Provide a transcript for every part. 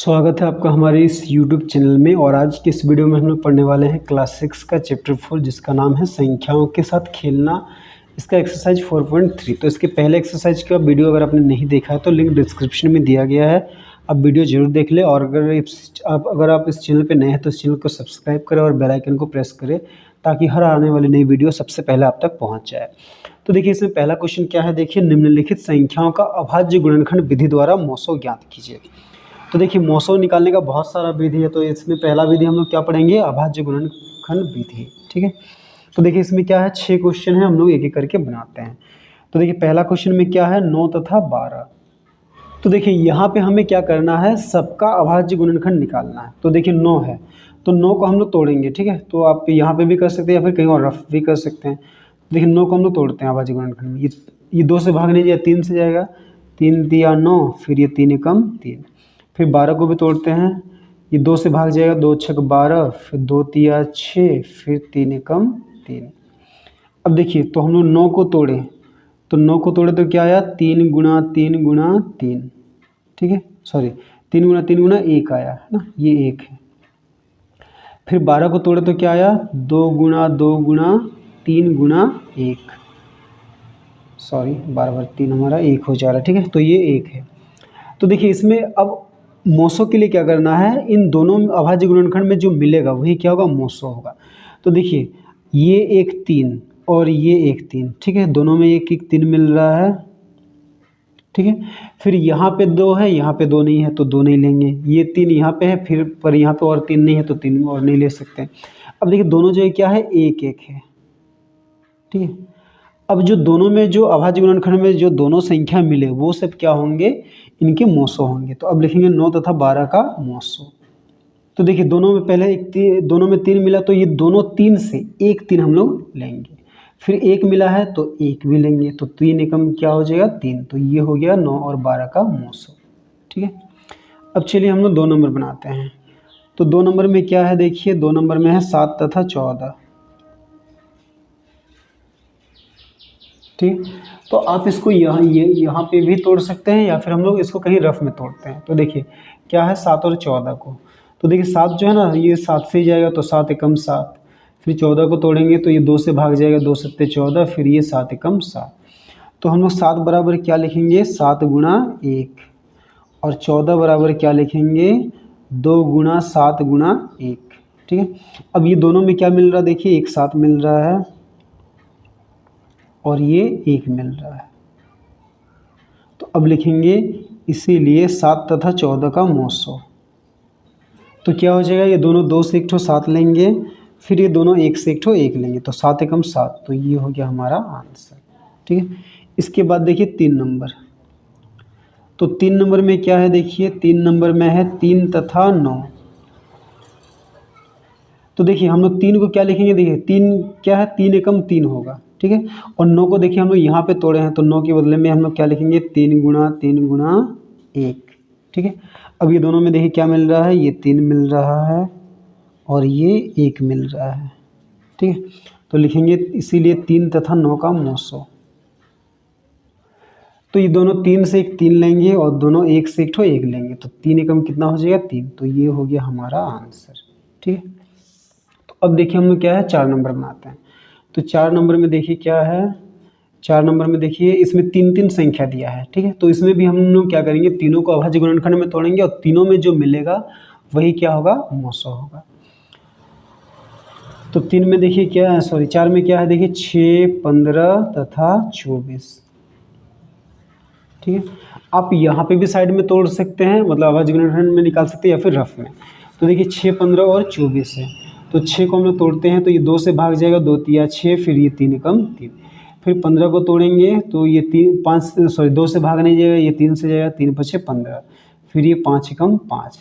स्वागत है आपका हमारे इस YouTube चैनल में। और आज के इस वीडियो में हम लोग पढ़ने वाले हैं क्लास 6 का चैप्टर 4 जिसका नाम है संख्याओं के साथ खेलना। इसका एक्सरसाइज 4.3। तो इसके पहले एक्सरसाइज का वीडियो अगर आपने नहीं देखा है तो लिंक डिस्क्रिप्शन में दिया गया है, आप वीडियो जरूर देख लें। और अगर आप इस चैनल पर नए हैं तो इस चैनल को सब्सक्राइब करें और बेल आइकन को प्रेस करें ताकि हर आने वाली नई वीडियो सबसे पहले आप तक पहुँच जाए। तो देखिए इसमें पहला क्वेश्चन क्या है, देखिए निम्नलिखित संख्याओं का अभाज्य गुणनखंड विधि द्वारा मौसो ज्ञात कीजिए। तो देखिए मौसो निकालने का बहुत सारा विधि है, तो इसमें पहला विधि हम लोग क्या पढ़ेंगे, अभाज्य गुणनखंड विधि। ठीक है, तो देखिए इसमें क्या है, 6 क्वेश्चन है, हम लोग एक एक करके बनाते हैं। तो देखिए पहला क्वेश्चन में क्या है, 9 तथा 12। तो देखिए यहाँ पे हमें क्या करना है, सबका अभाज्य गुणनखंड निकालना है। तो देखिए 9 है तो 9 को हम लोग तोड़ेंगे। ठीक है, तो आप यहाँ पे भी कर सकते हैं या फिर कहीं और रफ भी कर सकते हैं। देखिए 9 को हम लोग तोड़ते हैं अभाज्य गुणनखंड में। ये 2 से भाग नहीं दिया, 3 से जाएगा, 3 दिया 9, फिर ये 3 एकम 3। फिर 12 को भी तोड़ते हैं, ये 2 से भाग जाएगा, 2 छक 12, फिर 2 तिया 6, फिर 3 एकम 3। अब देखिए तो हम लोग 9 को तोड़े, तो 9 को तोड़े तो क्या आया, 3 गुणा 3 गुणा 3। ठीक है, सॉरी 3 गुणा 3 गुणा 1 आया है ना, ये 1 है। फिर 12 को तोड़े तो क्या आया, 2 गुणा 2 गुणा 3 गुणा 1, सॉरी बार बार 3 हमारा 1 हो जा रहा है। ठीक है, तो ये 1 है। तो देखिए इसमें अब मौसो के लिए क्या करना है, इन दोनों अभाज्य गुणनखंड में जो मिलेगा वही क्या होगा, मौसो होगा। तो देखिए ये 1 3 और ये 1 3, ठीक है, दोनों में 1 1 3 मिल रहा है। ठीक है, फिर यहाँ पे 2 है, यहाँ पे 2 नहीं है तो 2 नहीं लेंगे। ये 3 यहाँ पे है, फिर पर यहाँ पे और 3 नहीं है तो 3 और नहीं ले सकते। अब देखिए दोनों जगह क्या है, 1 1 है। ठीक है, अब जो दोनों में जो अभाज्य गुणनखंड में जो दोनों संख्या मिले वो सब क्या होंगे, इनके मौसो होंगे। तो अब लिखेंगे 9 तथा 12 का मौसो। तो देखिए दोनों में पहले दोनों में 3 मिला तो ये दोनों 3 से 1 3 हम लोग लेंगे, फिर 1 मिला है तो 1 भी लेंगे, तो 3 एकम क्या हो जाएगा 3। तो ये हो गया 9 और 12 का मौसो। ठीक है, अब चलिए हम लोग 2 नंबर बनाते हैं। तो 2 नंबर में क्या है, देखिए 2 नंबर में है 7 तथा 14। ठीक, तो आप इसको यहाँ पे भी तोड़ सकते हैं या फिर हम लोग इसको कहीं रफ में तोड़ते हैं। तो देखिए क्या है, 7 और 14 को, तो देखिए 7 जो है ना ये 7 से ही जाएगा, तो 7 एकम 7। फिर 14 को तोड़ेंगे तो ये 2 से भाग जाएगा, 2 सत्ते 14, फिर ये 7 एकम 7। तो हम लोग 7 बराबर क्या लिखेंगे, 7 गुणा 1, और 14 बराबर क्या लिखेंगे, 2 गुणा 7 गुणा 1। ठीक है, अब ये दोनों में क्या मिल रहा है, देखिए एक साथ मिल रहा है और ये 1 मिल रहा है। तो अब लिखेंगे इसीलिए 7 तथा 14 का मौसो। तो क्या हो जाएगा, ये दोनों 2 से एक ठो 7 लेंगे, फिर ये दोनों 1 से एक ठो 1 लेंगे, तो 7 एकम 7। तो ये हो गया हमारा आंसर। ठीक है, इसके बाद देखिए 3 नंबर। तो 3 नंबर में क्या है, देखिए 3 नंबर में है 3 तथा 9। तो देखिए हम लोग 3 को क्या लिखेंगे, देखिए 3 क्या है, 3 एकम 3 होगा। ठीक है, और 9 को देखिए हम लोग यहाँ पे तोड़े हैं, तो 9 के बदले में हम लोग क्या लिखेंगे, 3 गुणा 3 गुणा 1। ठीक है, अब ये दोनों में देखिए क्या मिल रहा है, ये 3 मिल रहा है और ये 1 मिल रहा है। ठीक है, तो लिखेंगे इसीलिए 3 तथा 9 का मौसो। तो ये दोनों 3 से एक 3 लेंगे और दोनों 1 से एक ठो 1 लेंगे, तो 3 एकम कितना हो जाएगा, 3। तो ये हो गया हमारा आंसर। ठीक है, तो अब देखिए हम लोग क्या है, 4 नंबर बनाते हैं। तो 4 नंबर में देखिए क्या है, 4 नंबर में देखिए इसमें 3 3 संख्या दिया है। ठीक है, तो इसमें भी हम लोग क्या करेंगे, तीनों को अभाज्य गुणनखंड में तोड़ेंगे और तीनों में जो मिलेगा वही क्या होगा, मौसो होगा। तो 3 में देखिए क्या है, सॉरी 4 में क्या है, देखिए 6 15 तथा 24। ठीक है, आप यहाँ पे भी साइड में तोड़ सकते हैं, मतलब अभाज्य गुणनखंड में निकाल सकते हैं या फिर रफ में। तो देखिए 6 15 और 24 है, तो 6 को हम लोग तोड़ते हैं तो ये 2 से भाग जाएगा, 2 तिया 6, फिर ये 3 एकम 3। फिर 15 को तोड़ेंगे तो ये 2 से भाग नहीं जाएगा, ये 3 से जाएगा, 3 5 15, फिर ये 5 एकम 5।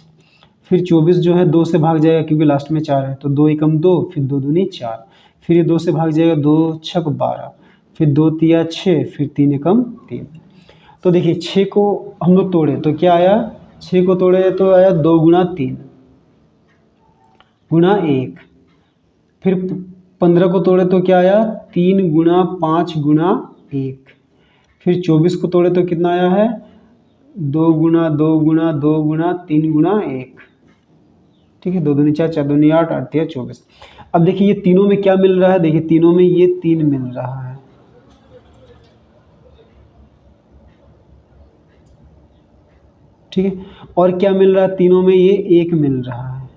फिर 24 जो है 2 से भाग जाएगा क्योंकि लास्ट में 4 है, तो 2 एकम 2, फिर 2 दूनी 4, फिर ये 2 से भाग जाएगा, 2 छक 12, फिर 2 तिया 6, फिर 3 एकम 3। तो देखिए 6 को हम लोग तोड़े तो क्या आया, 6 को तोड़े तो आया 2 गुणा 3 गुणा 1। फिर 15 को तोड़े तो क्या आया, 3 गुणा 5 गुणा 1। फिर 24 को तोड़े तो कितना आया है, 2 गुना 2 गुना 2 गुना 3 गुना 1, ठीक है। 2 दूनी 4, 4 दूनी 8, 8 तिया 24। अब देखिए ये तीनों में क्या मिल रहा है, देखिए तीनों में ये 3 मिल रहा है, ठीक है। और क्या मिल रहा है, तीनों में ये 1 मिल रहा है,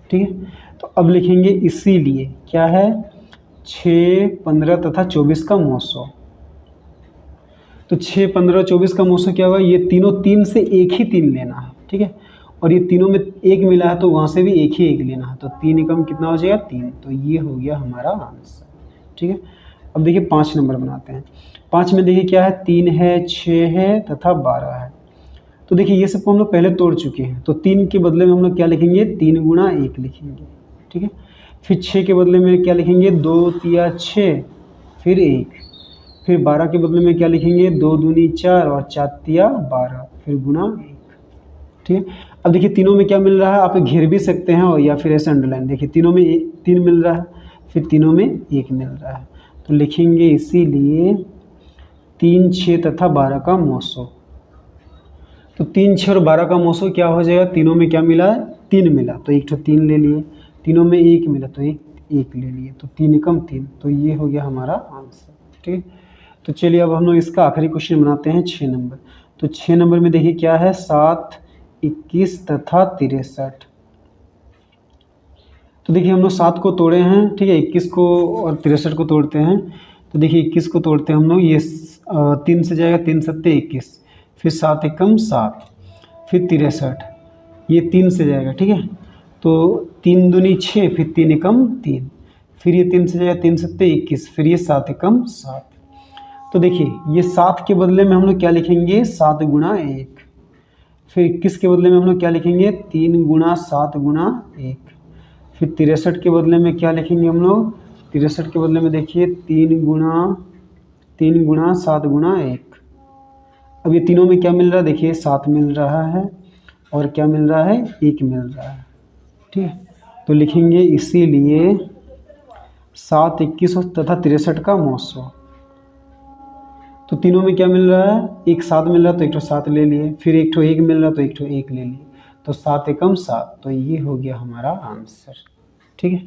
ठीक है। तो अब लिखेंगे इसीलिए क्या है, 6, 15 तथा 24 का मौसो। तो 6, 15, 24 का मौसो क्या होगा, ये तीनों 3 से एक ही 3 लेना है, ठीक है। और ये तीनों में 1 मिला है तो वहाँ से भी एक ही 1 लेना है, तो 3 एकम कितना हो जाएगा 3। तो ये हो गया हमारा आंसर, ठीक है। अब देखिए 5 नंबर बनाते हैं। 5 में देखिए क्या है, 3 है, 6 है तथा 12 है। तो देखिए ये सबको हम लोग पहले तोड़ चुके हैं, तो 3 के बदले में हम लोग क्या लिखेंगे, 3 गुना 1 लिखेंगे, ठीक है। फिर 6 के बदले में क्या लिखेंगे, 2 तिया 6, फिर 1। फिर 12 के बदले में क्या लिखेंगे, 2 दूनी 4 और 4 तिया 12, फिर गुना 1, ठीक है। अब देखिए तीनों में क्या मिल रहा है, आप घेर भी सकते हैं और या फिर ऐसे अंडरलाइन, देखिए तीनों में 3 मिल रहा है, फिर तीनों में 1 मिल रहा है, तो लिखेंगे इसीलिए 3, 6 तथा 12 का मौसो। तो 3, 6 और 12 का मौसो क्या हो जाएगा, तीनों में क्या मिला है, 3 मिला तो एक तो 3 ले लिए, तीनों में 1 मिला तो एक ले लिए, तो 3 एकम 3, तो ये हो गया हमारा आंसर, ठीक है। तो चलिए अब हम लोग इसका आखिरी क्वेश्चन बनाते हैं 6 नंबर। तो 6 नंबर में देखिए क्या है, 7, 21 तथा 63। तो देखिए हम लोग 7 को तोड़े हैं, ठीक है, 21 को और 63 को तोड़ते हैं। तो देखिए 21 को तोड़ते हैं हम लोग, ये 3 से जाएगा, 3 सत्ते 21, फिर 7 एकम 7, फिर 63, ये 3 से जाएगा, ठीक है। तो 3 दूनी 6, फिर 3 एकम 3, फिर ये 3 से जाएगा, 3 सत्ते 21, फिर ये 7 एकम 7। तो देखिए ये 7 के बदले में हम लोग क्या लिखेंगे, 7 गुना 1। फिर 21 के बदले में हम लोग क्या लिखेंगे, 3 गुना 7 गुना 1। फिर 63 के बदले में क्या लिखेंगे हम लोग, 63 के बदले में देखिए 3 गुना 7 गुना 1। अब ये तीनों में क्या मिल रहा है, देखिए 7 मिल रहा है और क्या मिल रहा है, 1 मिल रहा है, ठीक है। तो लिखेंगे इसीलिए 7, 21 तथा 63 का मौसो। तो तीनों में क्या मिल रहा है, एक 7 मिल रहा है तो एक ठो 7 ले लिए, फिर एक ठो 1 मिल रहा है तो एक ठो 1 ले लिए, तो 7 एकम 7, तो ये हो गया हमारा आंसर, ठीक है।